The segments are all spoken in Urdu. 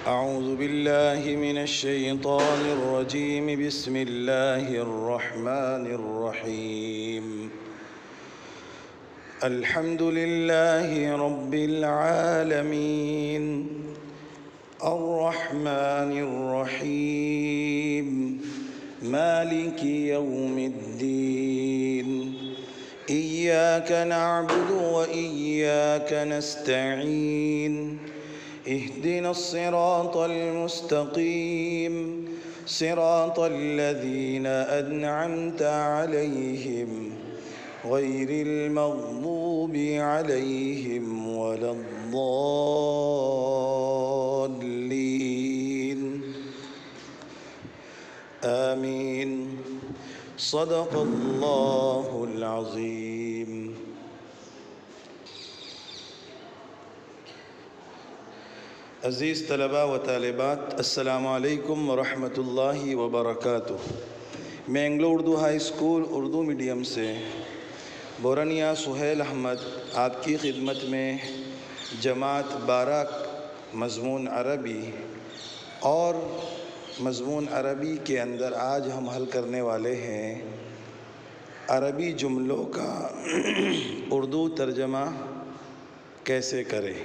أعوذ بالله من الشيطان الرجيم بسم الله الرحمن الرحيم الحمد لله رب العالمين الرحمن الرحيم مالك يوم الدين إياك نعبد وإياك نستعين اهدنا الصراط المستقيم صراط الذين أنعمت عليهم غير المغضوب عليهم ولا الضالين آمين صدق الله العظيم. عزیز طلباء و طالبات، السلام علیکم ورحمۃ اللہ وبرکاتہ. میں Anglo Urdu high school Urdu medium سے بورانیہ سہیل احمد آپ کی خدمت میں جماعت 12 مضمون عربی اور مضمون عربی کے اندر آج ہم حل کرنے والے ہیں عربی جملوں کا اردو ترجمہ کیسے کریں.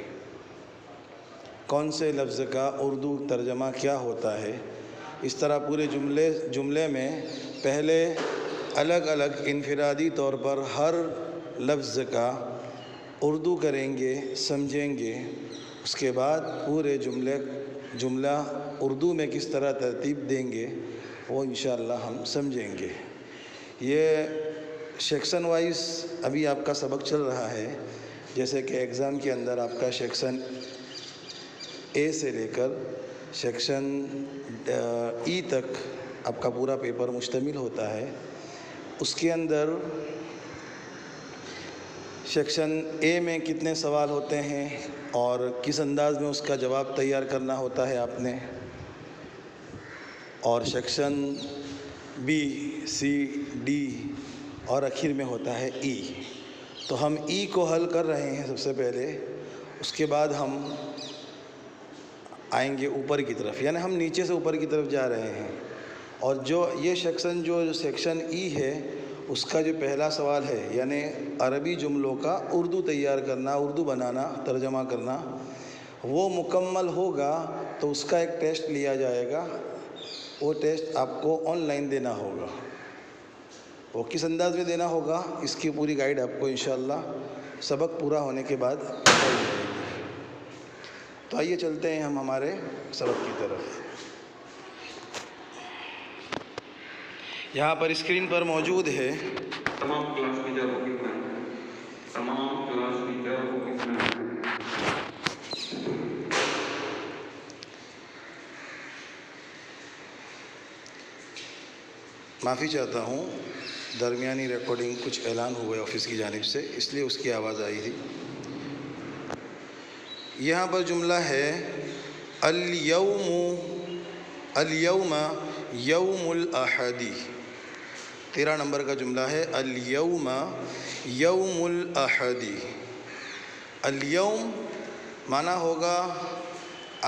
کون سے لفظ کا اردو ترجمہ کیا ہوتا ہے. اس طرح پورے جملے میں پہلے الگ الگ انفرادی طور پر ہر لفظ کا اردو کریں گے، سمجھیں گے. اس کے بعد پورے جملہ اردو میں کس طرح ترتیب دیں گے وہ انشاءاللہ ہم سمجھیں گے. یہ سیکشن وائز ابھی آپ کا سبق چل رہا ہے. جیسے کہ ایگزام کے اندر آپ کا سیکشن اے سے لے کر سیکشن ای تک آپ کا پورا پیپر مشتمل ہوتا ہے. اس کے اندر سیکشن اے میں کتنے سوال ہوتے ہیں اور کس انداز میں اس کا جواب تیار کرنا ہوتا ہے آپ نے، اور سیکشن بی، سی، ڈی اور آخر میں ہوتا ہے ای. تو ہم ای کو حل کر رہے ہیں سب سے پہلے. اس کے بعد ہم آئیں گے اوپر کی طرف، یعنی ہم نیچے سے اوپر کی طرف جا رہے ہیں. اور جو یہ سیکشن ای ہے اس کا جو پہلا سوال ہے، یعنی عربی جملوں کا اردو تیار کرنا، اردو بنانا، ترجمہ کرنا، وہ مکمل ہوگا تو اس کا ایک ٹیسٹ لیا جائے گا. وہ ٹیسٹ آپ کو آن لائن دینا ہوگا. وہ کس انداز میں دینا ہوگا اس کی پوری گائیڈ آپ کو انشاءاللہ سبق پورا ہونے کے بعد بتائی جائے گی. تو آئیے چلتے ہیں ہم ہمارے سبق کی طرف. یہاں پر اسکرین پر موجود ہے تمام کلاس ٹیچر کو معافی چاہتا ہوں، درمیانی ریکارڈنگ کچھ اعلان ہوئے آفس کی جانب سے، اس لیے اس کی آواز آئی تھی. یہاں پر جملہ ہے الیوم یوم الاحد. 13 نمبر کا جملہ ہے الیوم یوم الاحد. الیوم معنی ہوگا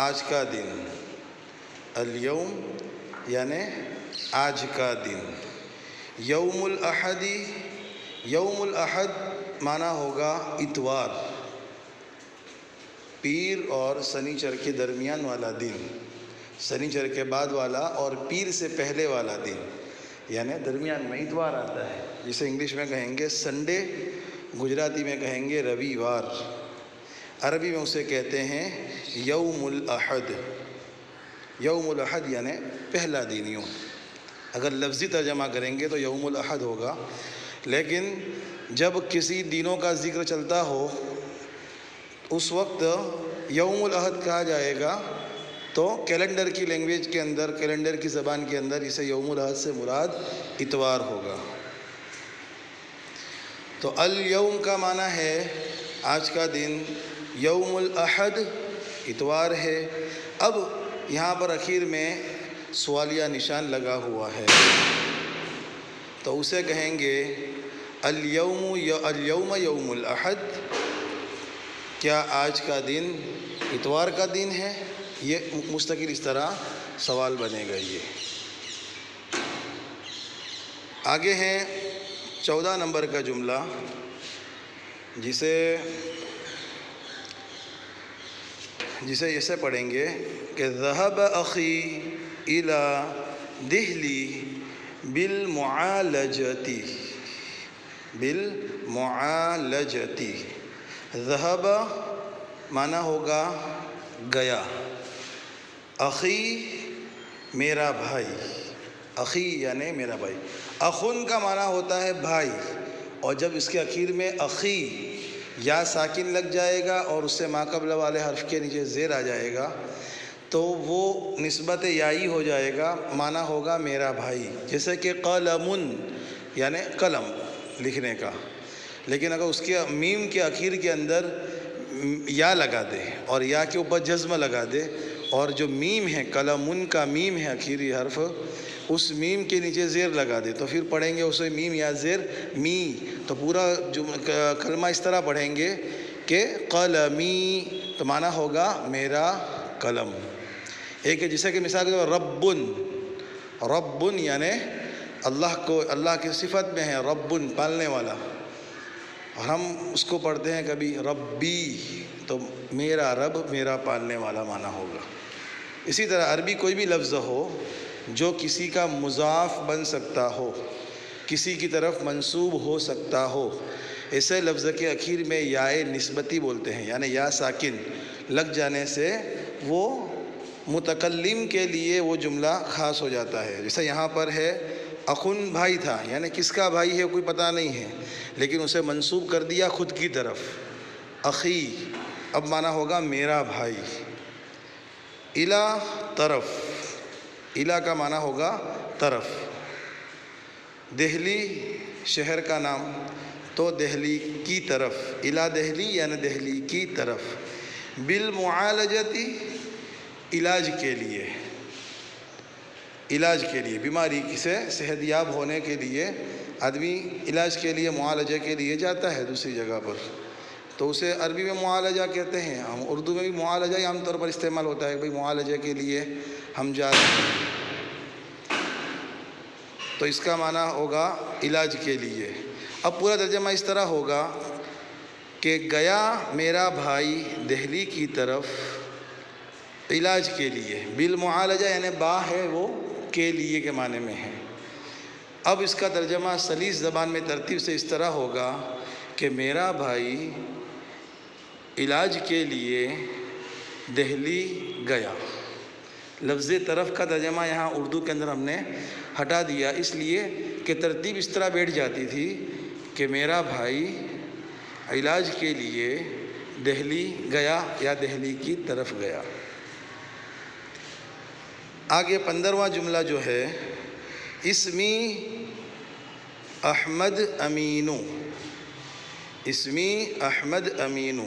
آج کا دن. الیوم یعنی آج کا دن. یوم الاحد، یوم الاحد معنی ہوگا اتوار، پیر اور سنیچر کے درمیان والا دن، سنیچر کے بعد والا اور پیر سے پہلے والا دن، یعنی درمیان میں اتوار آتا ہے. جسے انگلش میں کہیں گے سنڈے، گجراتی میں کہیں گے رویوار، عربی میں اسے کہتے ہیں یوم الاحد. یوم الاحد یعنی پہلا دن. یوں اگر لفظی ترجمہ کریں گے تو یوم الاحد ہوگا، لیکن جب کسی دنوں کا ذکر چلتا ہو اس وقت یوم الاحد کہا جائے گا. تو کیلنڈر کی لینگویج کے اندر، کیلنڈر کی زبان کے اندر اسے یوم الاحد سے مراد اتوار ہوگا. تو الیوم کا معنی ہے آج کا دن، یوم الاحد اتوار ہے. اب یہاں پر اخیر میں سوالیہ نشان لگا ہوا ہے تو اسے کہیں گے الیوم یوم الاحد. کیا آج کا دن اتوار کا دن ہے؟ یہ مستقل اس طرح سوال بنے گا. یہ آگے ہیں 14 نمبر کا جملہ، جسے ایسے پڑھیں گے کہ ذہب اخی الی دہلی بالمعالجتی. بالمعالجتی. ذہب معنی ہوگا گیا، اخی میرا بھائی، اخی یعنی میرا بھائی. اخن کا معنی ہوتا ہے بھائی، اور جب اس کے اخیر میں اخی یا ساکن لگ جائے گا اور اس سے ما قبل والے حرف کے نیچے زیر آ جائے گا تو وہ نسبت یائی ہو جائے گا، معنی ہوگا میرا بھائی. جیسے کہ قلمن یعنی قلم لکھنے کا، لیکن اگر اس کے میم کے اخیر کے اندر یا لگا دے اور یا کے اوپر جزم لگا دے، اور جو میم ہے قلمن کا میم ہے اخیری حرف، اس میم کے نیچے زیر لگا دے تو پھر پڑھیں گے اسے میم یا زیر می. تو پورا کلمہ اس طرح پڑھیں گے کہ قلمی، تو معنی ہوگا میرا قلم. ایک ہے جیسے کہ مثال کے طور پر ربن. ربن یعنی اللہ کی صفت میں ہے ربن، پالنے والا، اور ہم اس کو پڑھتے ہیں کبھی ربی، تو میرا رب میرا پالنے والا معنی ہوگا. اسی طرح عربی کوئی بھی لفظ ہو جو کسی کا مضاف بن سکتا ہو، کسی کی طرف منسوب ہو سکتا ہو، ایسے لفظ کے اخیر میں یائے نسبتی بولتے ہیں، یعنی یا ساکن لگ جانے سے وہ متکلم کے لیے وہ جملہ خاص ہو جاتا ہے. جیسے یہاں پر ہے اخن بھائی تھا، یعنی کس کا بھائی ہے کوئی پتہ نہیں ہے، لیکن اسے منسوب کر دیا خود کی طرف، اخی، اب معنی ہوگا میرا بھائی. الا طرف، الا کا معنی ہوگا طرف. دہلی شہر کا نام، تو دہلی کی طرف، الا دہلی یعنی دہلی کی طرف. بالمعالجتی علاج کے لیے، علاج کے لیے، بیماری سے صحت یاب ہونے کے لیے آدمی علاج کے لیے معالجہ کے لیے جاتا ہے دوسری جگہ پر، تو اسے عربی میں معالجہ کہتے ہیں. ہم اردو میں بھی معالجہ ہی عام طور پر استعمال ہوتا ہے کہ بھئی معالجہ کے لیے ہم جا رہے ہیں، تو اس کا معنی ہوگا علاج کے لیے. اب پورا ترجمہ اس طرح ہوگا کہ گیا میرا بھائی دہلی کی طرف علاج کے لیے. بالمعالجہ یعنی با ہے وہ کے لیے کے معنی میں ہے. اب اس کا ترجمہ سلیس زبان میں ترتیب سے اس طرح ہوگا کہ میرا بھائی علاج کے لیے دہلی گیا. لفظ طرف کا ترجمہ یہاں اردو کے اندر ہم نے ہٹا دیا، اس لیے کہ ترتیب اس طرح بیٹھ جاتی تھی کہ میرا بھائی علاج کے لیے دہلی گیا یا دہلی کی طرف گیا. آگے 15واں جملہ جو ہے، اسمی احمد امینو. اسمی احمد امینو،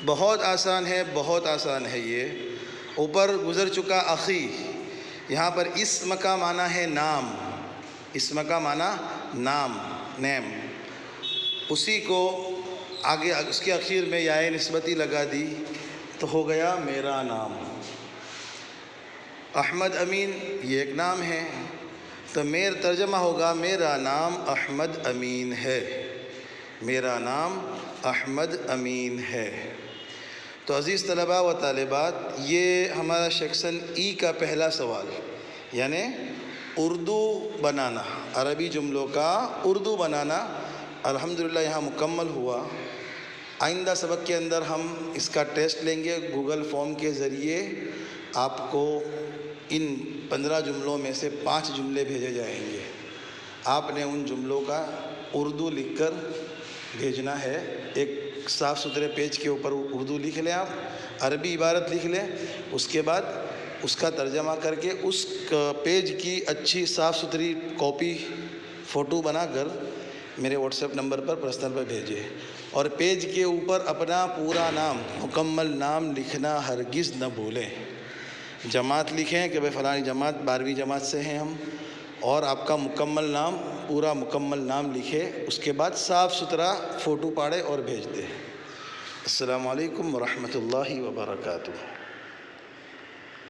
بہت آسان ہے، بہت آسان ہے. یہ اوپر گزر چکا اخی، یہاں پر اسم کا معنی ہے نام، اسم کا معنی نام، نیم. اسی کو آگے اس کے اخیر میں یائے نسبتی لگا دی تو ہو گیا میرا نام. احمد امین یہ ایک نام ہے، تو میرا ترجمہ ہوگا میرا نام احمد امین ہے، میرا نام احمد امین ہے. تو عزیز طلباء و طالبات، یہ ہمارا سیکشن ای کا پہلا سوال، یعنی اردو بنانا، عربی جملوں کا اردو بنانا الحمدللہ یہاں مکمل ہوا. آئندہ سبق کے اندر ہم اس کا ٹیسٹ لیں گے گوگل فارم کے ذریعے. آپ کو ان 15 جملوں میں سے 5 جملے بھیجے جائیں گے. آپ نے ان جملوں کا اردو لکھ کر بھیجنا ہے. ایک صاف ستھرے پیج کے اوپر اردو لکھ لیں، آپ عربی عبارت لکھ لیں، اس کے بعد اس کا ترجمہ کر کے اس پیج کی اچھی صاف ستھری کاپی فوٹو بنا کر میرے واٹس ایپ نمبر پر پرسنل پر بھیجیں. اور پیج کے اوپر اپنا پورا نام، مکمل نام لکھنا ہرگز نہ بھولیں. جماعت لکھیں کہ بھئی فلانی جماعت 12ویں جماعت سے ہیں ہم، اور آپ کا مکمل نام، پورا مکمل نام لکھے، اس کے بعد صاف ستھرا فوٹو پاڑے اور بھیج دیں. السلام علیکم ورحمۃ اللہ وبرکاتہ.